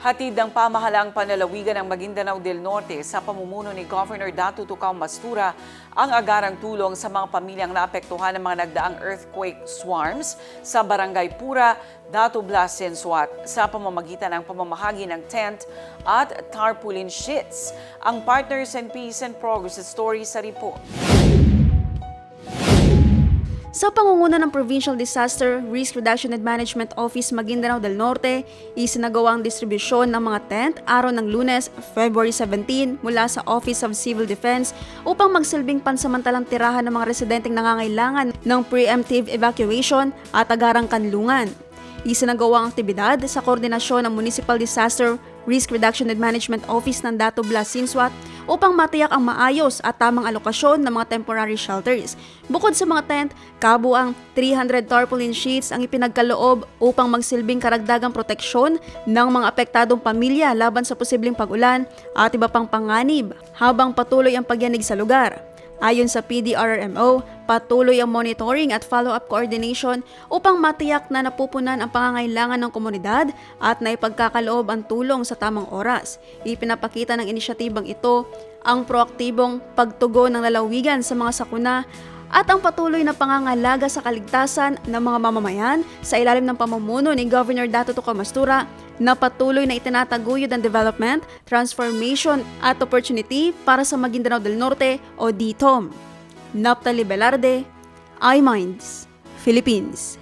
Hatid ng pamahalaang panlalawigan ng Maguindanao del Norte sa pamumuno ni Governor Datu Tucao Mastura ang agarang tulong sa mga pamilyang naapektuhan ng mga nagdaang earthquake swarms sa Barangay Pura, Datu Blas, Sensuat sa pamamagitan ng pamamahagi ng tent at tarpaulin sheets. Ang Partners in Peace and Progress story sa report. Sa pangunguna ng Provincial Disaster Risk Reduction and Management Office Maguindanao del Norte, isinagawa ang distribusyon ng mga tent araw ng Lunes, February 17 mula sa Office of Civil Defense upang magsilbing pansamantalang tirahan ng mga residenteng nangangailangan ng preemptive evacuation at agarang kanlungan. Isinagawa ang aktibidad sa koordinasyon ng Municipal Disaster Risk Reduction and Management Office ng Datu Blas, Sensuat upang matiyak ang maayos at tamang alokasyon ng mga temporary shelters. Bukod sa mga tent, kabuang 300 tarpaulin sheets ang ipinagkaloob upang magsilbing karagdagang proteksyon ng mga apektadong pamilya laban sa posibleng pag-ulan at iba pang panganib habang patuloy ang pagyanig sa lugar. Ayon sa PDRRMO, patuloy ang monitoring at follow-up coordination upang matiyak na napupunan ang pangangailangan ng komunidad at naipagkakaloob ang tulong sa tamang oras. Ipinapakita ng inisyatibang ito ang proaktibong pagtugon ng lalawigan sa mga sakuna at ang patuloy na pangangalaga sa kaligtasan ng mga mamamayan sa ilalim ng pamumuno ni Governor Datu Tucao Mastura na patuloy na itinataguyod ang development, transformation at opportunity para sa Maguindanao del Norte o DTOM. Naphtali Velarde, iMinds, Philippines.